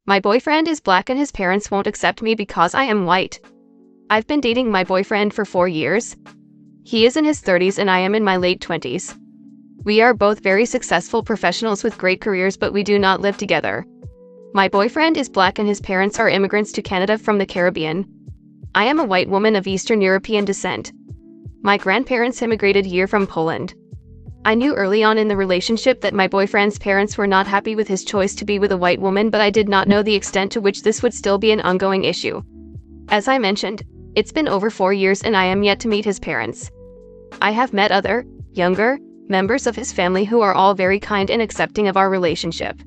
My boyfriend is black and his parents won't accept me because I am white. I've been dating my boyfriend for 4 years. He is in his 30s and I am in my late 20s. We are both very successful professionals with great careers, but we do not live together. My boyfriend is black and his parents are immigrants to Canada from the Caribbean. I am a white woman of Eastern European descent. My grandparents immigrated here from Poland. I knew early on in the relationship that my boyfriend's parents were not happy with his choice to be with a white woman, but I did not know the extent to which this would still be an ongoing issue. As I mentioned, it's been over 4 years and I am yet to meet his parents. I have met other, younger, members of his family who are all very kind and accepting of our relationship.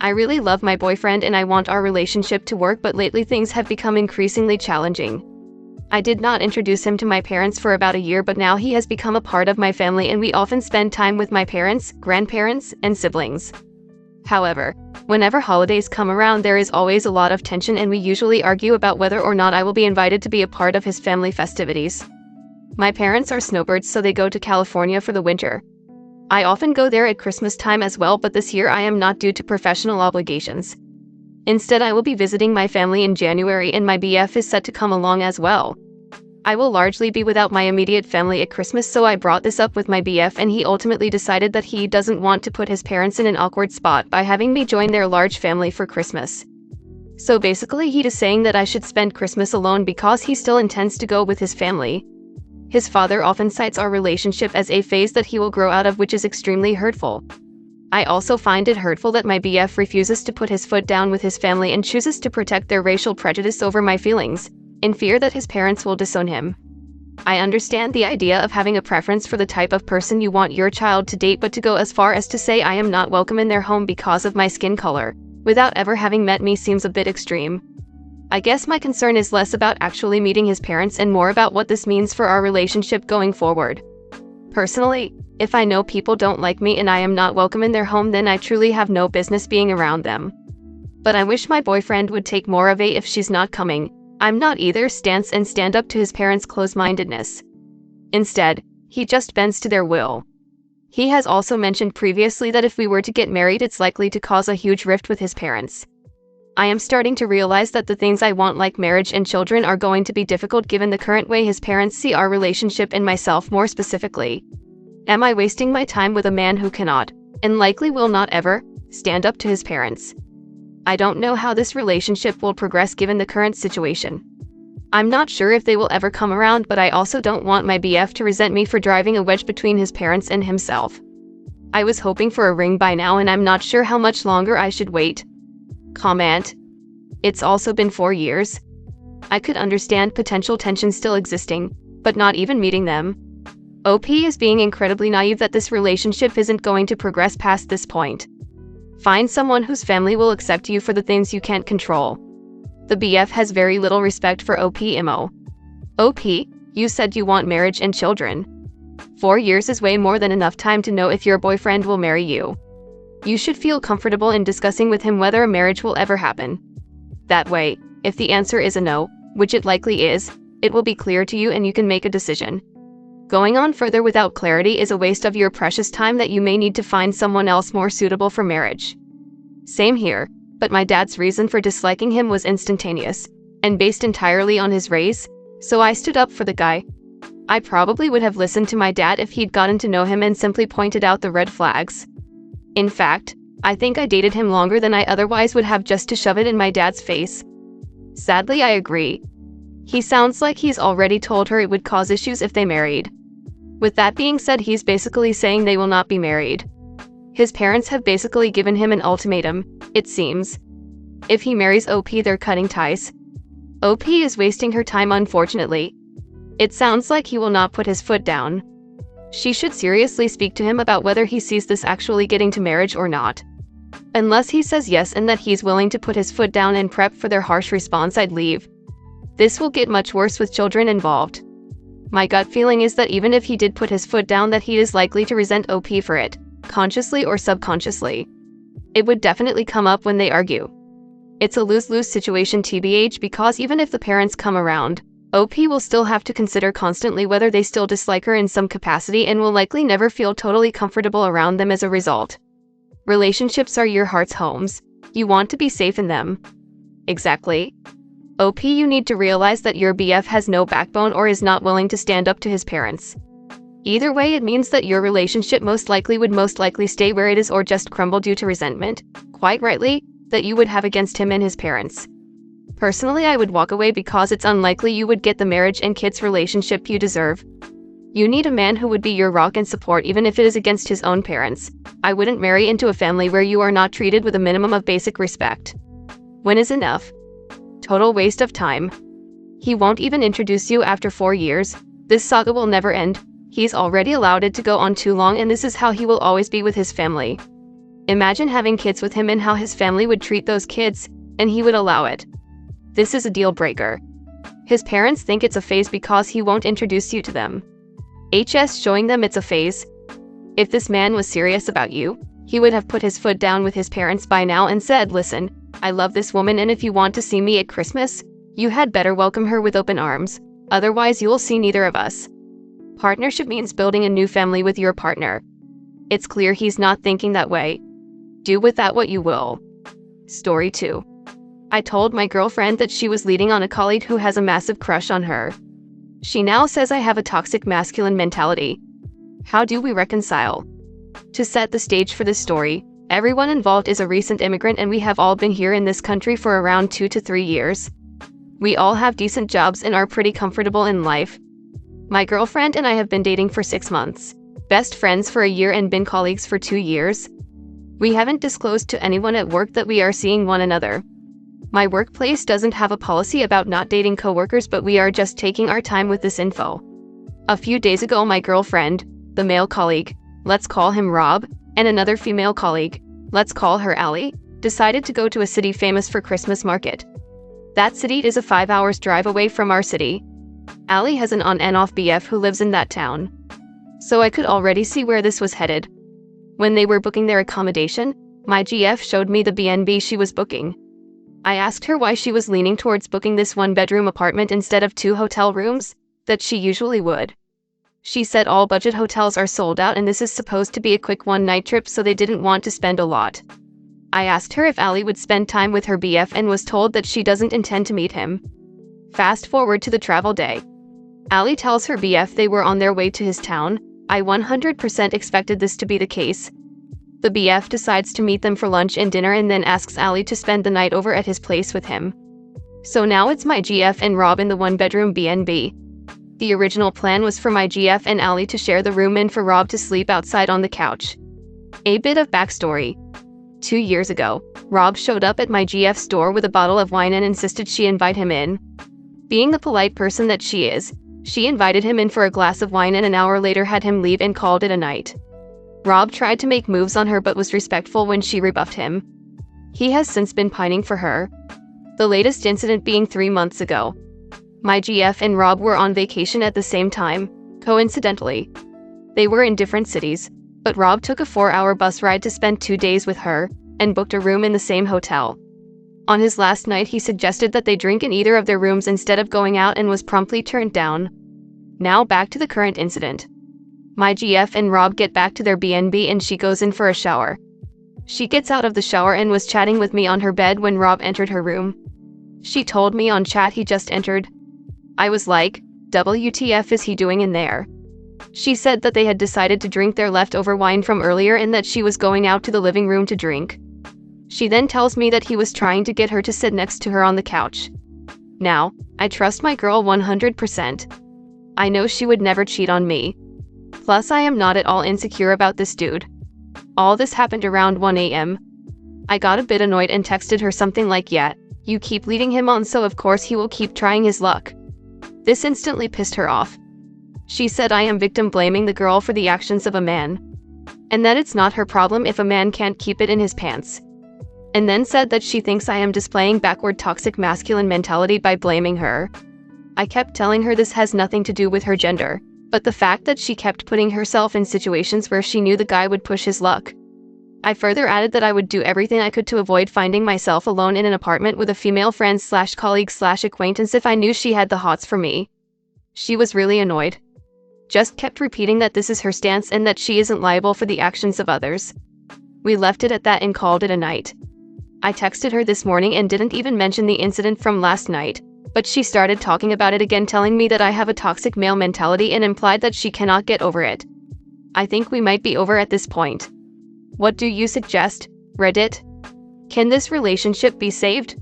I really love my boyfriend and I want our relationship to work, but lately things have become increasingly challenging. I did not introduce him to my parents for about a year, but now he has become a part of my family and we often spend time with my parents, grandparents, and siblings. However, whenever holidays come around, there is always a lot of tension and we usually argue about whether or not I will be invited to be a part of his family festivities. My parents are snowbirds, so they go to California for the winter. I often go there at Christmas time as well, but this year I am not due to professional obligations. Instead, I will be visiting my family in January and my BF is set to come along as well. I will largely be without my immediate family at Christmas, so I brought this up with my BF and he ultimately decided that he doesn't want to put his parents in an awkward spot by having me join their large family for Christmas. So basically he is saying that I should spend Christmas alone because he still intends to go with his family. His father often cites our relationship as a phase that he will grow out of, which is extremely hurtful. I also find it hurtful that my BF refuses to put his foot down with his family and chooses to protect their racial prejudice over my feelings, in fear that his parents will disown him. I understand the idea of having a preference for the type of person you want your child to date, but to go as far as to say I am not welcome in their home because of my skin color, without ever having met me, seems a bit extreme. I guess my concern is less about actually meeting his parents and more about what this means for our relationship going forward. Personally, if I know people don't like me and I am not welcome in their home, then I truly have no business being around them. But I wish my boyfriend would take more of a "if she's not coming, I'm not either" stance and stand up to his parents' close-mindedness. Instead, he just bends to their will. He has also mentioned previously that if we were to get married, it's likely to cause a huge rift with his parents. I am starting to realize that the things I want, like marriage and children, are going to be difficult given the current way his parents see our relationship and myself more specifically. Am I wasting my time with a man who cannot, and likely will not ever, stand up to his parents? I don't know how this relationship will progress given the current situation. I'm not sure if they will ever come around, but I also don't want my BF to resent me for driving a wedge between his parents and himself. I was hoping for a ring by now and I'm not sure how much longer I should wait. Comment. It's also been 4 years. I could understand potential tension still existing, but not even meeting them. OP is being incredibly naive that this relationship isn't going to progress past this point. Find someone whose family will accept you for the things you can't control. The BF has very little respect for OP IMO. OP, you said you want marriage and children. 4 years is way more than enough time to know if your boyfriend will marry you. You should feel comfortable in discussing with him whether a marriage will ever happen. That way, if the answer is a no, which it likely is, it will be clear to you and you can make a decision. Going on further without clarity is a waste of your precious time that you may need to find someone else more suitable for marriage. Same here, but my dad's reason for disliking him was instantaneous, and based entirely on his race, so I stood up for the guy. I probably would have listened to my dad if he'd gotten to know him and simply pointed out the red flags. In fact, I think I dated him longer than I otherwise would have just to shove it in my dad's face. Sadly, I agree. He sounds like he's already told her it would cause issues if they married. With that being said, he's basically saying they will not be married. His parents have basically given him an ultimatum, it seems. If he marries OP, they're cutting ties. OP is wasting her time, unfortunately. It sounds like he will not put his foot down. She should seriously speak to him about whether he sees this actually getting to marriage or not. Unless he says yes and that he's willing to put his foot down and prep for their harsh response, I'd leave. This will get much worse with children involved. My gut feeling is that even if he did put his foot down, that he is likely to resent OP for it, consciously or subconsciously. It would definitely come up when they argue. It's a lose-lose situation TBH, because even if the parents come around, OP will still have to consider constantly whether they still dislike her in some capacity and will likely never feel totally comfortable around them as a result. Relationships are your heart's homes, You want to be safe in them. Exactly. OP, you need to realize that your BF has no backbone or is not willing to stand up to his parents. Either way, it means that your relationship would most likely stay where it is or just crumble due to resentment, quite rightly, that you would have against him and his parents. Personally, I would walk away because it's unlikely you would get the marriage and kids relationship you deserve. You need a man who would be your rock and support even if it is against his own parents. I wouldn't marry into a family where you are not treated with a minimum of basic respect. When is enough? Total waste of time. He won't even introduce you after 4 years. This saga will never end. He's already allowed it to go on too long, and this is how he will always be with his family. Imagine having kids with him and how his family would treat those kids, and he would allow it. This is a deal breaker. His parents think it's a phase because he won't introduce you to them. Showing them it's a phase. If this man was serious about you, he would have put his foot down with his parents by now and said, listen, I love this woman, and if you want to see me at Christmas, you had better welcome her with open arms. Otherwise, you'll see neither of us. Partnership means building a new family with your partner. It's clear he's not thinking that way. Do with that what you will. Story 2. I told my girlfriend that she was leading on a colleague who has a massive crush on her. She now says I have a toxic masculine mentality. How do we reconcile? To set the stage for this story, everyone involved is a recent immigrant, and we have all been here in this country for around 2 to 3 years. We all have decent jobs and are pretty comfortable in life. My girlfriend and I have been dating for 6 months, best friends for a year, and been colleagues for 2 years. We haven't disclosed to anyone at work that we are seeing one another. My workplace doesn't have a policy about not dating coworkers, but we are just taking our time with this info. A few days ago, my girlfriend, the male colleague, let's call him Rob, and another female colleague, let's call her Allie, decided to go to a city famous for Christmas market. That city is a 5 hours drive away from our city. Allie has an on and off BF who lives in that town. So I could already see where this was headed. When they were booking their accommodation, my GF showed me the B&B she was booking. I asked her why she was leaning towards booking this 1-bedroom apartment instead of 2 hotel rooms that she usually would. She said all budget hotels are sold out and this is supposed to be a quick one-night trip, so they didn't want to spend a lot. I asked her if Allie would spend time with her BF and was told that she doesn't intend to meet him. Fast forward to the travel day. Allie tells her BF they were on their way to his town. I 100% expected this to be the case. The BF decides to meet them for lunch and dinner and then asks Allie to spend the night over at his place with him. So now it's my GF and Rob in the 1-bedroom B&B. The original plan was for my GF and Allie to share the room and for Rob to sleep outside on the couch. A bit of backstory. 2 years ago, Rob showed up at my GF's door with a bottle of wine and insisted she invite him in. Being the polite person that she is, she invited him in for a glass of wine and an hour later had him leave and called it a night. Rob tried to make moves on her but was respectful when she rebuffed him. He has since been pining for her. The latest incident being 3 months ago. My GF and Rob were on vacation at the same time, coincidentally. They were in different cities, but Rob took a 4-hour bus ride to spend 2 days with her, and booked a room in the same hotel. On his last night, he suggested that they drink in either of their rooms instead of going out and was promptly turned down. Now back to the current incident. My GF and Rob get back to their B&B and she goes in for a shower. She gets out of the shower and was chatting with me on her bed when Rob entered her room. She told me on chat he just entered. I was like, WTF is he doing in there? She said that they had decided to drink their leftover wine from earlier and that she was going out to the living room to drink. She then tells me that he was trying to get her to sit next to her on the couch. Now, I trust my girl 100%. I know she would never cheat on me. Plus, I am not at all insecure about this dude. All this happened around 1 a.m. I got a bit annoyed and texted her something like, yeah, you keep leading him on, so of course he will keep trying his luck. This instantly pissed her off. She said I am victim blaming the girl for the actions of a man, and that it's not her problem if a man can't keep it in his pants. And then said that she thinks I am displaying backward toxic masculine mentality by blaming her. I kept telling her this has nothing to do with her gender, but the fact that she kept putting herself in situations where she knew the guy would push his luck. I further added that I would do everything I could to avoid finding myself alone in an apartment with a female friend / colleague / acquaintance if I knew she had the hots for me. She was really annoyed. Just kept repeating that this is her stance and that she isn't liable for the actions of others. We left it at that and called it a night. I texted her this morning and didn't even mention the incident from last night, but she started talking about it again, telling me that I have a toxic male mentality and implied that she cannot get over it. I think we might be over at this point. What do you suggest, Reddit? Can this relationship be saved?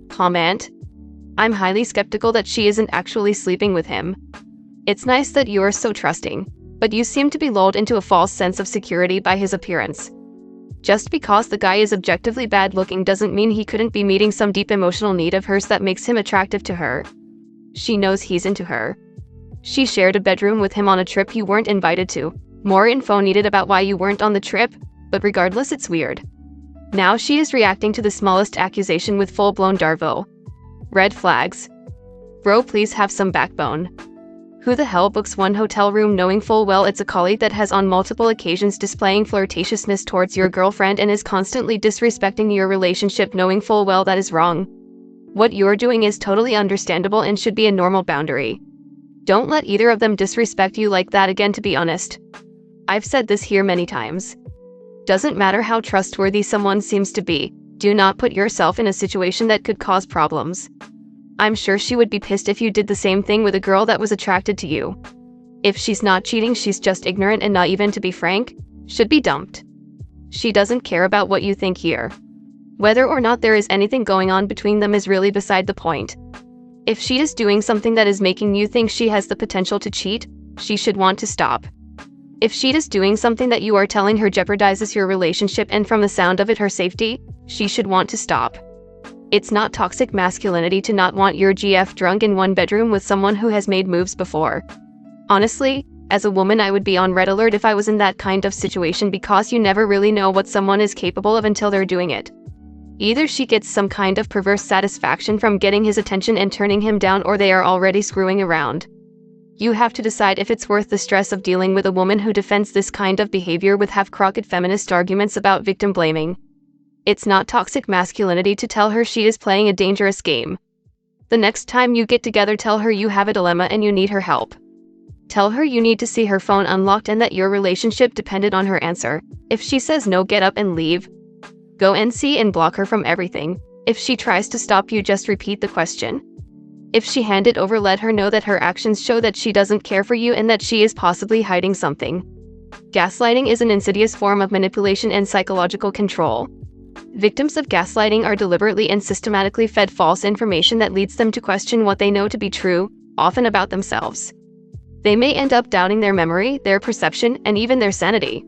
Comment. I'm highly skeptical that she isn't actually sleeping with him. It's nice that you are so trusting, but you seem to be lulled into a false sense of security by his appearance. Just because the guy is objectively bad looking doesn't mean he couldn't be meeting some deep emotional need of hers that makes him attractive to her. She knows he's into her. She shared a bedroom with him on a trip you weren't invited to. More info needed about why you weren't on the trip, but regardless, it's weird. Now she is reacting to the smallest accusation with full-blown Darvo. Red flags. Bro, please have some backbone. Who the hell books one hotel room knowing full well it's a colleague that has on multiple occasions displaying flirtatiousness towards your girlfriend and is constantly disrespecting your relationship, knowing full well that is wrong? What you're doing is totally understandable and should be a normal boundary. Don't let either of them disrespect you like that again, to be honest. I've said this here many times. Doesn't matter how trustworthy someone seems to be, do not put yourself in a situation that could cause problems. I'm sure she would be pissed if you did the same thing with a girl that was attracted to you. If she's not cheating, she's just ignorant and not even, to be frank, should be dumped. She doesn't care about what you think here. Whether or not there is anything going on between them is really beside the point. If she is doing something that is making you think she has the potential to cheat, she should want to stop. If she is doing something that you are telling her jeopardizes your relationship and, from the sound of it, her safety, she should want to stop. It's not toxic masculinity to not want your GF drunk in one bedroom with someone who has made moves before. Honestly, as a woman, I would be on red alert if I was in that kind of situation, because you never really know what someone is capable of until they're doing it. Either she gets some kind of perverse satisfaction from getting his attention and turning him down, or they are already screwing around. You have to decide if it's worth the stress of dealing with a woman who defends this kind of behavior with half-crooked feminist arguments about victim blaming. It's not toxic masculinity to tell her she is playing a dangerous game. The next time you get together, tell her you have a dilemma and you need her help. Tell her you need to see her phone unlocked and that your relationship depended on her answer. If she says no, get up and leave. Go NC and block her from everything. If she tries to stop you, just repeat the question. If she hand it over, let her know that her actions show that she doesn't care for you and that she is possibly hiding something. Gaslighting is an insidious form of manipulation and psychological control. Victims of gaslighting are deliberately and systematically fed false information that leads them to question what they know to be true, often about themselves. They may end up doubting their memory, their perception, and even their sanity.